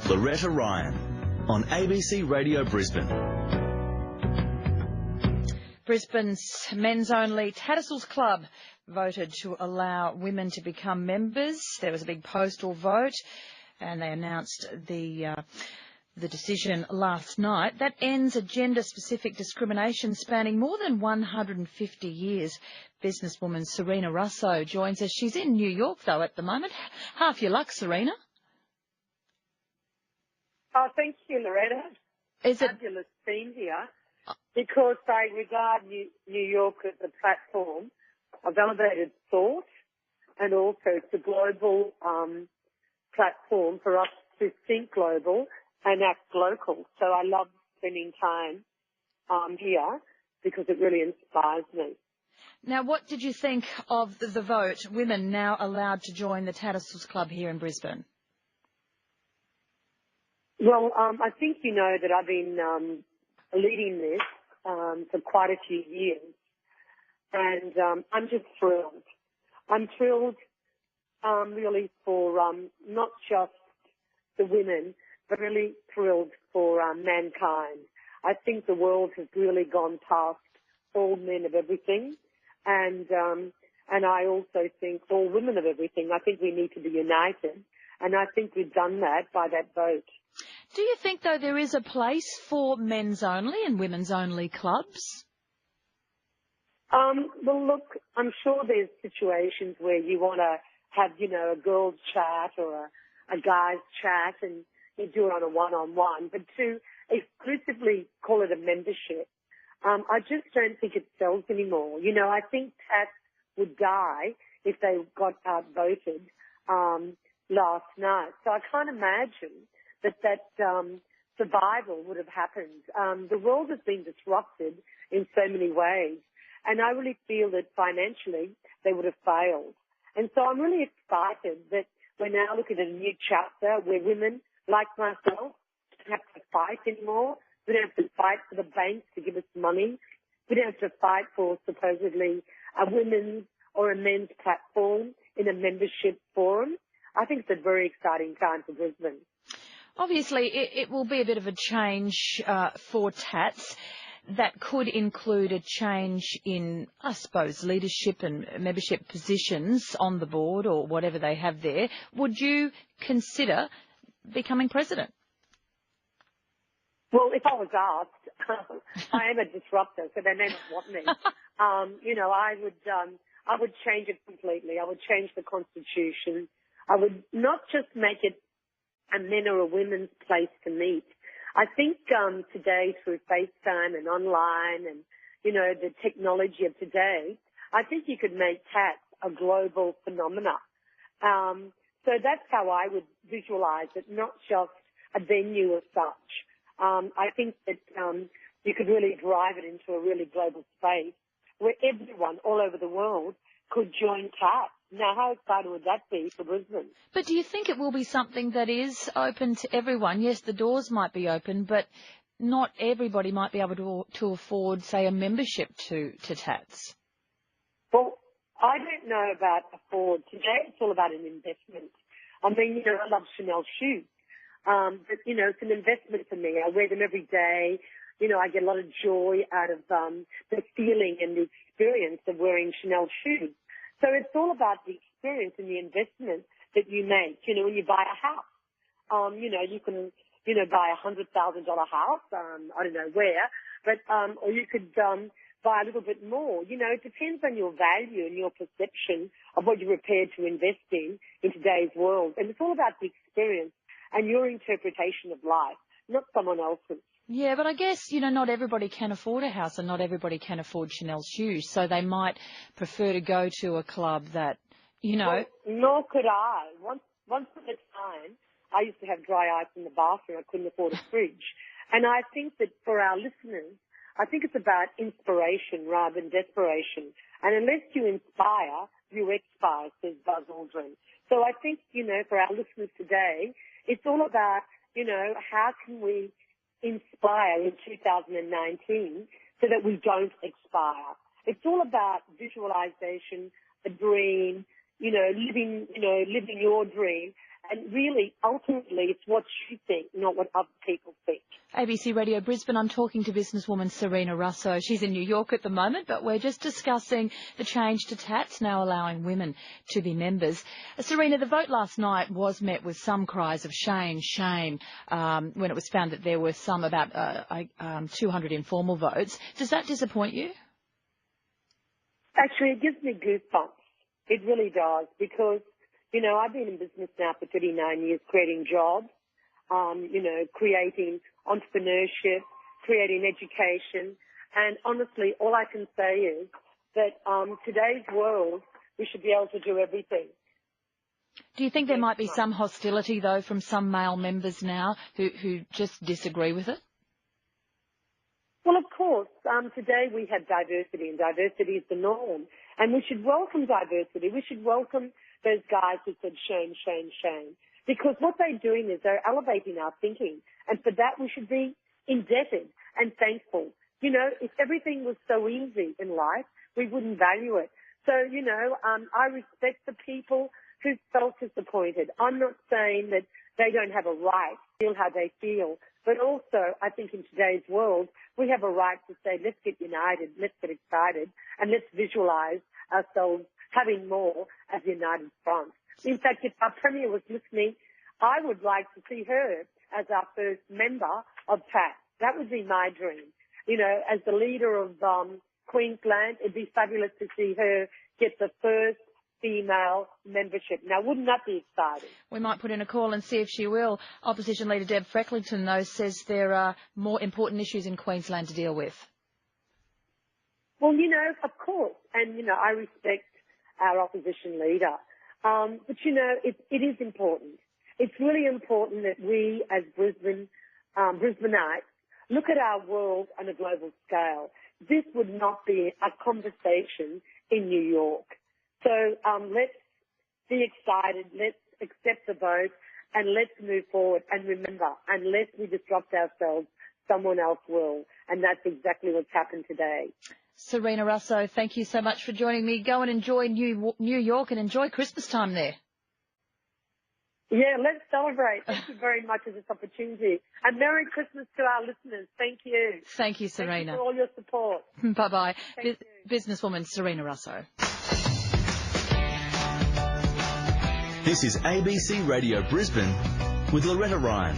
Loretta Ryan on ABC Radio Brisbane. Brisbane's men's-only Tatts Club voted to allow women to become members. There was a big postal vote, and they announced the decision last night. That ends a gender-specific discrimination spanning more than 150 years. Businesswoman Serena Russo joins us. She's in New York, though, at the moment. Half your luck, Serena. Oh, thank you, Loretta. Is it fabulous theme here, because I regard New York as a platform of elevated thought, and also it's a global platform for us to think global and act local. So I love spending time here because it really inspires me. Now, what did you think of the vote? Women now allowed to join the Tatts Club here in Brisbane. Well, I think you know that I've been leading this for quite a few years, and I'm just thrilled. I'm thrilled really for not just the women, but really thrilled for mankind. I think the world has really gone past all men of everything, and I also think all women of everything. I think we need to be united, and I think we've done that by that vote. Do you think, though, there is a place for men's only and women's only clubs? Well, look, I'm sure there's situations where you want to have, a girls' chat or a guys' chat, and you do it on a one-on-one. But to exclusively call it a membership, I just don't think it sells anymore. I think Tatts would die if they got outvoted last night. So I can't imagine that survival would have happened. The world has been disrupted in so many ways, and I really feel that financially they would have failed. And so I'm really excited that we're now looking at a new chapter where women like myself don't have to fight anymore. We don't have to fight for the banks to give us money. We don't have to fight for supposedly a women's or a men's platform in a membership forum. I think it's a very exciting time for Brisbane. Obviously, it will be a bit of a change for Tatts. That could include a change in, I suppose, leadership and membership positions on the board or whatever they have there. Would you consider becoming president? Well, if I was asked, I am a disruptor, so they may not want me. I would change it completely. I would change the Constitution. I would not just make it a men or a women's place to meet. I think today through FaceTime and online and, the technology of today, I think you could make Tatts a global phenomena. So that's how I would visualize it, not just a venue as such. I think that you could really drive it into a really global space where everyone all over the world could join Tatts. Now, how exciting would that be for Brisbane? But do you think it will be something that is open to everyone? Yes, the doors might be open, but not everybody might be able to afford, say, a membership to Tatts. Well, I don't know about afford. Today it's all about an investment. I mean, I love Chanel shoes. But, it's an investment for me. I wear them every day. I get a lot of joy out of the feeling and the experience of wearing Chanel shoes. So it's all about the experience and the investment that you make. When you buy a house, you can, buy $100,000 house, I don't know where, but, or you could, buy a little bit more. It depends on your value and your perception of what you're prepared to invest in today's world. And it's all about the experience and your interpretation of life, not someone else's. Yeah, but I guess, not everybody can afford a house and not everybody can afford Chanel shoes, so they might prefer to go to a club that, Well, nor could I. Once at a time, I used to have dry ice in the bathroom. I couldn't afford a fridge. And I think that for our listeners, I think it's about inspiration rather than desperation. And unless you inspire, you expire, says Buzz Aldrin. So I think, for our listeners today, it's all about, how can we inspire in 2019 so that we don't expire. It's all about visualization, a dream, living your dream And really, ultimately, it's what you think, not what other people think. ABC Radio Brisbane, I'm talking to businesswoman Serena Russo. She's in New York at the moment, but we're just discussing the change to Tatts now allowing women to be members. Serena, the vote last night was met with some cries of shame, when it was found that there were about 200 informal votes. Does that disappoint you? Actually, it gives me goosebumps. It really does, because, you know, I've been in business now for 39 years, creating jobs, creating entrepreneurship, creating education. And honestly, all I can say is that today's world, we should be able to do everything. Do you think there might be some hostility, though, from some male members now who just disagree with it? Well, of course, today we have diversity, and diversity is the norm. And we should welcome diversity. We should welcome those guys who said shame, shame, shame. Because what they're doing is they're elevating our thinking. And for that, we should be indebted and thankful. You know, if everything was so easy in life, we wouldn't value it. So, I respect the people who felt disappointed. I'm not saying that they don't have a right to feel how they feel. But also, I think in today's world, we have a right to say, let's get united, let's get excited, and let's visualize ourselves having more as a united front. In fact, if our Premier was listening, I would like to see her as our first member of Tatts. That would be my dream. You know, as the leader of Queensland, it'd be fabulous to see her get the first female membership. Now, wouldn't that be exciting? We might put in a call and see if she will. Opposition Leader Deb Frecklington, though, says there are more important issues in Queensland to deal with. Well, of course. And, I respect our opposition leader. But, it is important. It's really important that we as Brisbaneites look at our world on a global scale. This would not be a conversation in New York. So let's be excited, let's accept the vote, and let's move forward. And remember, unless we disrupt ourselves, someone else will. And that's exactly what's happened today. Serena Russo, thank you so much for joining me. Go and enjoy New York and enjoy Christmas time there. Yeah, let's celebrate. Thank you very much for this opportunity. And Merry Christmas to our listeners. Thank you. Thank you, Serena. Thank you for all your support. Bye-bye. Businesswoman Serena Russo. This is ABC Radio Brisbane with Loretta Ryan.